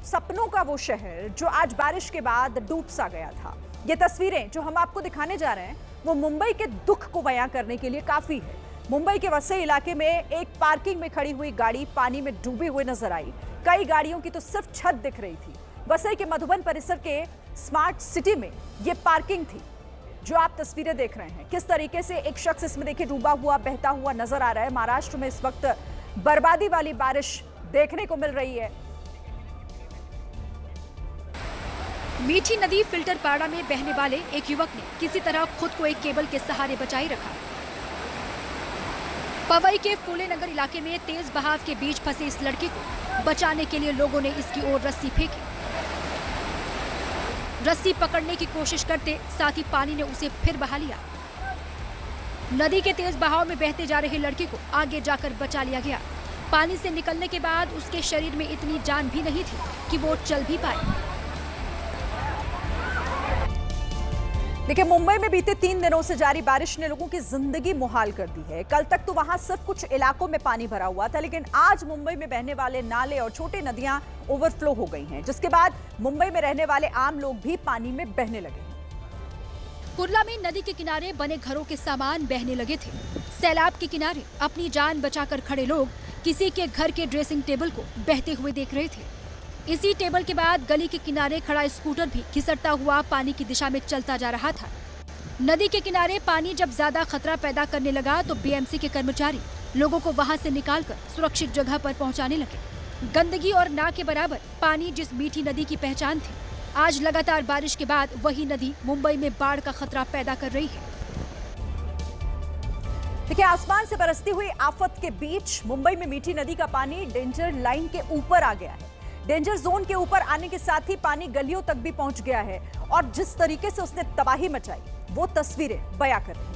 सपनों का वो शहर जो आज बारिश के बाद डूब सा गया था। ये तस्वीरें जो हम आपको दिखाने जा रहे हैं वो मुंबई के दुख को बयां करने के लिए काफी है। मुंबई के वसई इलाके में एक पार्किंग में खड़ी हुई गाड़ी पानी में डूबी हुई नजर आई। कई गाड़ियों की तो सिर्फ छत दिख रही थी। वसई के मधुबन परिसर के स्मार्ट सिटी में ये पार्किंग थी जो आप तस्वीरें देख रहे हैं। किस तरीके से एक शख्स इसमें देखिए डूबा हुआ बहता हुआ नजर आ रहा है। महाराष्ट्र में इस वक्त बर्बादी वाली बारिश देखने को मिल रही है। मीठी नदी फिल्टर पाड़ा में बहने वाले एक युवक ने किसी तरह खुद को एक केबल के सहारे बचाए रखा। पवई के फूले नगर इलाके में तेज बहाव के बीच फंसे इस लड़के को बचाने के लिए लोगों ने इसकी ओर रस्सी फेंकी। रस्सी पकड़ने की कोशिश करते साथ ही पानी ने उसे फिर बहा लिया। नदी के तेज बहाव में बहते जा रहे लड़के को आगे जाकर बचा लिया गया। पानी से निकलने के बाद उसके शरीर में इतनी जान भी नहीं थी कि वो चल भी पाए। देखिए, मुंबई में बीते 3 दिनों से जारी बारिश ने लोगों की जिंदगी मुहाल कर दी है। कल तक तो वहां सिर्फ कुछ इलाकों में पानी भरा हुआ था, लेकिन आज मुंबई में बहने वाले नाले और छोटी नदियां ओवरफ्लो हो गई हैं, जिसके बाद मुंबई में रहने वाले आम लोग भी पानी में बहने लगे। कुर्ला में नदी के किनारे बने घरों के सामान बहने लगे थे। सैलाब के किनारे अपनी जान बचाकर खड़े लोग किसी के घर के ड्रेसिंग टेबल को बहते हुए देख रहे थे। इसी टेबल के बाद गली के किनारे खड़ा स्कूटर भी खिसकता हुआ पानी की दिशा में चलता जा रहा था। नदी के किनारे पानी जब ज्यादा खतरा पैदा करने लगा तो बीएमसी के कर्मचारी लोगों को वहां से निकालकर सुरक्षित जगह पर पहुंचाने लगे। गंदगी और ना के बराबर पानी जिस मीठी नदी की पहचान थी, आज लगातार बारिश के बाद वही नदी मुंबई में बाढ़ का खतरा पैदा कर रही है। देखिए, आसमान से बरसती हुई आफत के बीच मुंबई में मीठी नदी का पानी डेंजर लाइन के ऊपर आ गया है। डेंजर जोन के ऊपर आने के साथ ही पानी गलियों तक भी पहुंच गया है और जिस तरीके से उसने तबाही मचाई वो तस्वीरें बयां कर रही हैं।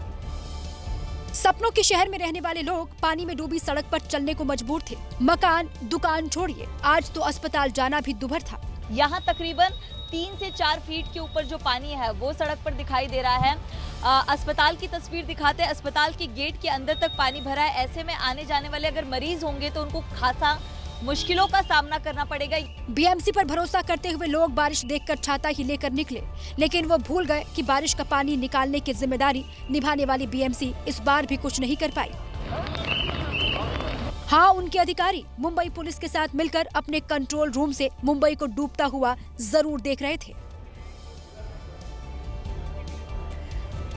सपनों के शहर में रहने वाले लोग पानी में डूबी सड़क पर चलने को मजबूर थे। मकान, दुकान छोड़िए, आज तो अस्पताल जाना भी दुभर था। यहाँ तकरीबन 3 से 4 फीट के ऊपर जो पानी है वो सड़क पर दिखाई दे रहा है। अस्पताल की तस्वीर दिखाते हैं। अस्पताल के गेट के अंदर तक पानी भरा है। ऐसे में आने जाने वाले अगर मरीज होंगे तो उनको खासा मुश्किलों का सामना करना पड़ेगा। बीएमसी पर भरोसा करते हुए लोग बारिश देखकर छाता ही लेकर निकले, लेकिन वो भूल गए कि बारिश का पानी निकालने की जिम्मेदारी निभाने वाली बीएमसी इस बार भी कुछ नहीं कर पाई। हाँ, उनके अधिकारी मुंबई पुलिस के साथ मिलकर अपने कंट्रोल रूम से मुंबई को डूबता हुआ जरूर देख रहे थे।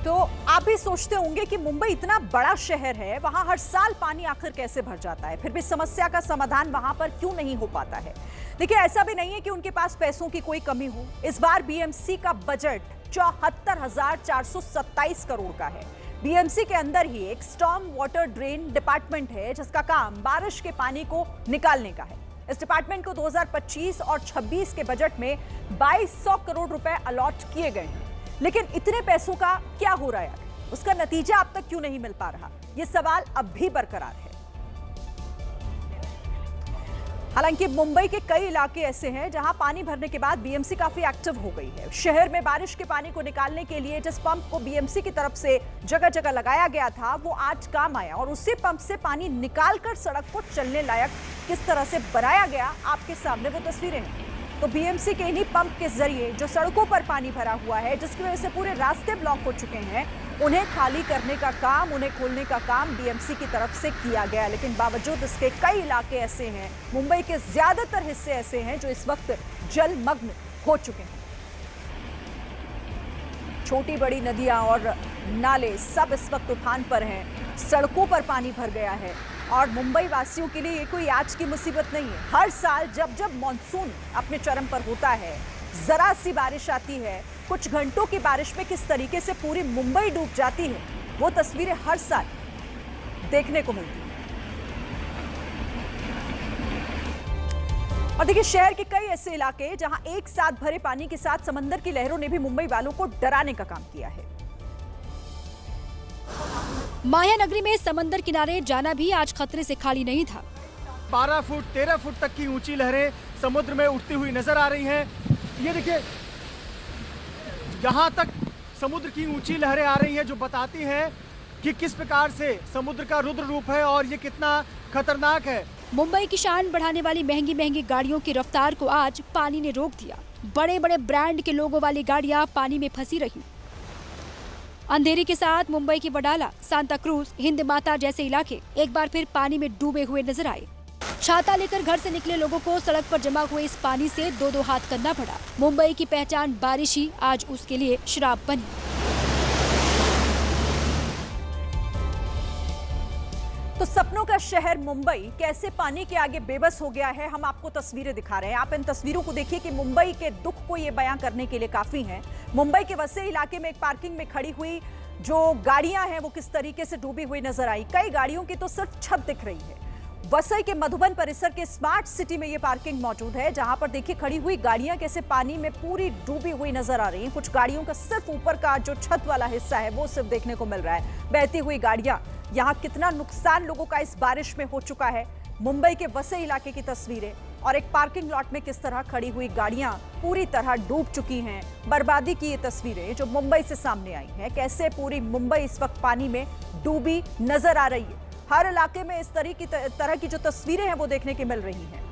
तो आप भी सोचते होंगे कि मुंबई इतना बड़ा शहर है, वहां हर साल पानी आखिर कैसे भर जाता है, फिर भी समस्या का समाधान वहां पर क्यों नहीं हो पाता है। देखिए, ऐसा भी नहीं है कि उनके पास पैसों की कोई कमी हो। इस बार बीएमसी का बजट 74,427 करोड़ का है। बीएमसी के अंदर ही एक स्टॉर्म वाटर ड्रेन डिपार्टमेंट है जिसका काम बारिश के पानी को निकालने का है। इस डिपार्टमेंट को 2025 और 26 के बजट में 2200 करोड़ रुपए अलॉट किए गए हैं, लेकिन इतने पैसों का क्या हो रहा है, उसका नतीजा अब तक क्यों नहीं मिल पा रहा, ये सवाल अब भी बरकरार है। हालांकि मुंबई के कई इलाके ऐसे हैं जहां पानी भरने के बाद बीएमसी काफी एक्टिव हो गई है। शहर में बारिश के पानी को निकालने के लिए जिस पंप को बीएमसी की तरफ से जगह जगह लगाया गया था वो आज काम आया और उसी पंप से पानी निकालकर सड़क को चलने लायक किस तरह से बनाया गया, आपके सामने वो तस्वीरें हैं। तो बीएमसी के इन्हीं पंप के जरिए जो सड़कों पर पानी भरा हुआ है, जिसकी वजह से पूरे रास्ते ब्लॉक हो चुके हैं, उन्हें खाली करने का काम, उन्हें खोलने का काम बीएमसी की तरफ से किया गया। लेकिन बावजूद इसके कई इलाके ऐसे हैं, मुंबई के ज्यादातर हिस्से ऐसे हैं जो इस वक्त जलमग्न हो चुके हैं। छोटी बड़ी नदियां और नाले सब इस वक्त उफान पर हैं। सड़कों पर पानी भर गया है और मुंबई वासियों के लिए ये कोई आज की मुसीबत नहीं है। हर साल जब जब मॉनसून अपने चरम पर होता है, जरा सी बारिश आती है, कुछ घंटों की बारिश में किस तरीके से पूरी मुंबई डूब जाती है, वो तस्वीरें हर साल देखने को मिलती हैं। और देखिए, शहर के कई ऐसे इलाके जहां एक साथ भरे पानी के साथ समंदर की लहरों ने भी मुंबई वालों को डराने का काम किया है। माया नगरी में समंदर किनारे जाना भी आज खतरे से खाली नहीं था। 12 फुट 13 फुट तक की ऊंची लहरें समुद्र में उठती हुई नजर आ रही हैं। ये देखिए, यहाँ तक समुद्र की ऊंची लहरें आ रही हैं जो बताती हैं कि किस प्रकार से समुद्र का रुद्र रूप है और ये कितना खतरनाक है। मुंबई की शान बढ़ाने वाली महंगी महंगी गाड़ियों की रफ्तार को आज पानी ने रोक दिया। बड़े बड़े ब्रांड के लोगों वाली गाड़ियां पानी में फंसी रही। अंधेरी के साथ मुंबई की वडाला, सांता क्रूज, हिंद माता जैसे इलाके एक बार फिर पानी में डूबे हुए नजर आए। छाता लेकर घर से निकले लोगों को सड़क पर जमा हुए इस पानी से दो दो हाथ करना पड़ा। मुंबई की पहचान बारिश ही आज उसके लिए श्राप बनी। तो सपनों का शहर मुंबई कैसे पानी के आगे बेबस हो गया है, हम आपको तस्वीरें दिखा रहे हैं। आप इन तस्वीरों को देखिए कि मुंबई के दुख को ये बयां करने के लिए काफी है। मुंबई के वसई इलाके में एक पार्किंग में खड़ी हुई जो गाड़ियां हैं वो किस तरीके से डूबी हुई नजर आई। कई गाड़ियों की तो सिर्फ छत दिख रही है। वसई के मधुबन परिसर के स्मार्ट सिटी में ये पार्किंग मौजूद है, जहां पर देखिए खड़ी हुई गाड़ियां कैसे पानी में पूरी डूबी हुई नजर आ रही हैं। कुछ गाड़ियों का सिर्फ ऊपर का जो छत वाला हिस्सा है वो सिर्फ देखने को मिल रहा है। बहती हुई गाड़ियां, यहाँ कितना नुकसान लोगों का इस बारिश में हो चुका है। मुंबई के वसई इलाके की तस्वीरें और एक पार्किंग लॉट में किस तरह खड़ी हुई गाड़ियां पूरी तरह डूब चुकी हैं। बर्बादी की ये तस्वीरें जो मुंबई से सामने आई हैं, कैसे पूरी मुंबई इस वक्त पानी में डूबी नजर आ रही है। हर इलाके में इस तरह की जो तस्वीरें हैं वो देखने की मिल रही हैं।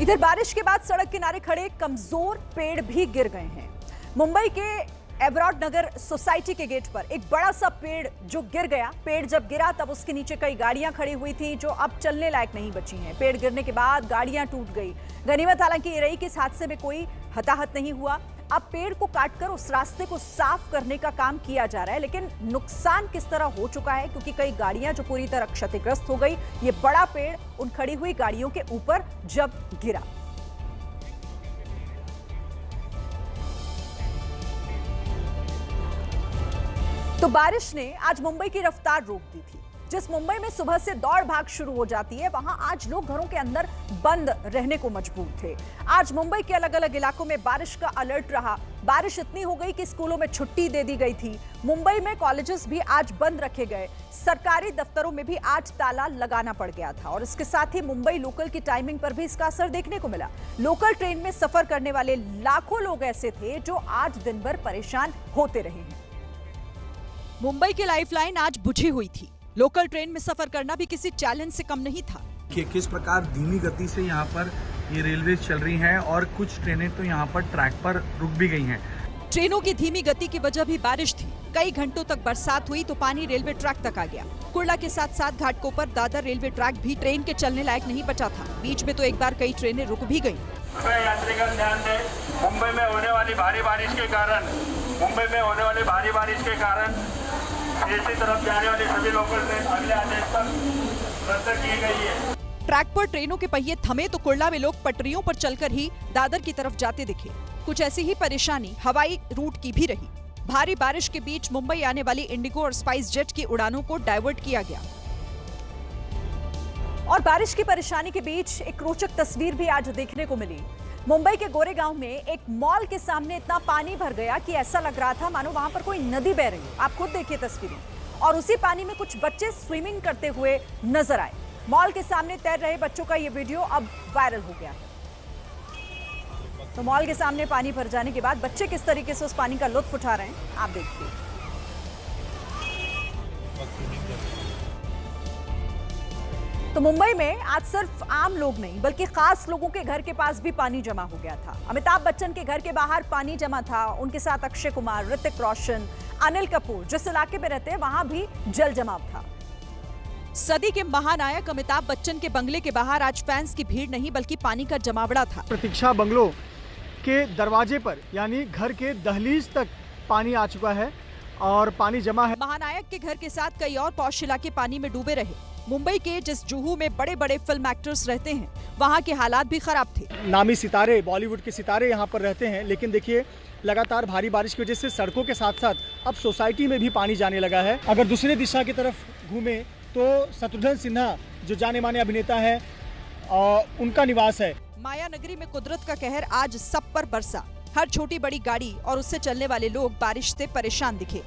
इधर बारिश के बाद सड़क किनारे खड़े कमजोर पेड़ भी गिर गए हैं। मुंबई के एवरॉड नगर सोसाइटी के गेट पर एक बड़ा सा पेड़ जो गिर गया। पेड़ जब गिरा तब उसके नीचे कई गाड़ियां खड़ी हुई थी जो अब चलने लायक नहीं बची हैं। पेड़ गिरने के बाद गाड़ियां टूट गई। गनीमत हालांकि ये रही कि इस हादसे में कोई हताहत नहीं हुआ। अब पेड़ को काटकर उस रास्ते को साफ करने का काम किया जा रहा है, लेकिन नुकसान किस तरह हो चुका है क्योंकि कई गाड़ियां जो पूरी तरह क्षतिग्रस्त हो गई। ये बड़ा पेड़ उन खड़ी हुई गाड़ियों के ऊपर जब गिरा। तो बारिश ने आज मुंबई की रफ्तार रोक दी थी। जिस मुंबई में सुबह से दौड़ भाग शुरू हो जाती है, वहां आज लोग घरों के अंदर बंद रहने को मजबूर थे। आज मुंबई के अलग अलग इलाकों में बारिश का अलर्ट रहा। बारिश इतनी हो गई कि स्कूलों में छुट्टी दे दी गई थी। मुंबई में कॉलेजेस भी आज बंद रखे गए। सरकारी दफ्तरों में भी आज ताला लगाना पड़ गया था और इसके साथ ही मुंबई लोकल की टाइमिंग पर भी इसका असर देखने को मिला। लोकल ट्रेन में सफर करने वाले लाखों लोग ऐसे थे जो आज दिन भर परेशान होते रहे हैं। मुंबई की लाइफलाइन आज बुझी हुई थी। लोकल ट्रेन में सफर करना भी किसी चैलेंज से कम नहीं था। कि किस प्रकार धीमी गति से यहाँ पर ये रेलवे चल रही हैं और कुछ ट्रेनें तो यहाँ पर ट्रैक पर रुक भी गई हैं। ट्रेनों की धीमी गति की वजह भी बारिश थी। कई घंटों तक बरसात हुई तो पानी रेलवे ट्रैक तक आ गया। कुर्ला के साथ साथ घाटकों पर दादर रेलवे ट्रैक भी ट्रेन के चलने लायक नहीं बचा था। बीच में तो एक बार कई ट्रेनें रुक भी गयी। यात्रीगण ध्यान दें, मुंबई में होने वाली भारी बारिश के कारण इसी तरफ जाने वाली सभी लोकल ट्रेन अगले आदेश तक रद्द की गई है। ट्रैक पर ट्रेनों के पहिए थमे तो कुर्ला में लोग पटरियों पर चलकर ही दादर की तरफ जाते दिखे। कुछ ऐसी ही परेशानी हवाई रूट की भी रही। भारी बारिश के बीच मुंबई आने वाली इंडिगो और स्पाइस जेट की उड़ानों को डाइवर्ट किया गया। और बारिश की परेशानी के बीच एक रोचक तस्वीर भी आज देखने को मिली। मुंबई के गोरेगांव में एक मॉल के सामने इतना पानी भर गया कि ऐसा लग रहा था मानो वहां पर कोई नदी बह रही हो। आप खुद देखिए तस्वीरें। और उसी पानी में कुछ बच्चे स्विमिंग करते हुए नजर आए। मॉल के सामने तैर रहे बच्चों का ये वीडियो अब वायरल हो गया है। तो मॉल के सामने पानी भर जाने के बाद बच्चे किस तरीके से उस पानी का लुत्फ उठा रहे हैं आप देखिए। तो मुंबई में आज सिर्फ आम लोग नहीं बल्कि खास लोगों के घर के पास भी पानी जमा हो गया था। अमिताभ बच्चन के घर के बाहर पानी जमा था। उनके साथ अक्षय कुमार, ऋतिक रोशन, अनिल कपूर जिस इलाके में रहते हैं वहां भी जल जमाव था। सदी के महानायक अमिताभ बच्चन के बंगले के बाहर आज फैंस की भीड़ नहीं बल्कि पानी का जमावड़ा था। प्रतीक्षा बंगलो के दरवाजे पर यानी घर के दहलीज तक पानी आ चुका है और पानी जमा है। महानायक के घर के साथ कई और पॉश इलाके पानी में डूबे रहे। मुंबई के जिस जुहू में बड़े बड़े फिल्म एक्टर्स रहते हैं वहाँ के हालात भी खराब थे। नामी सितारे, बॉलीवुड के सितारे यहाँ पर रहते हैं, लेकिन देखिए लगातार भारी बारिश की वजह से सड़कों के साथ साथ अब सोसाइटी में भी पानी जाने लगा है। अगर दूसरे दिशा की तरफ घूमे तो शत्रुघ्न सिन्हा जो जाने माने अभिनेता है उनका निवास है। माया नगरी में कुदरत का कहर आज सब पर बरसा। हर छोटी बड़ी गाड़ी और उससे चलने वाले लोग बारिश से परेशान दिखे।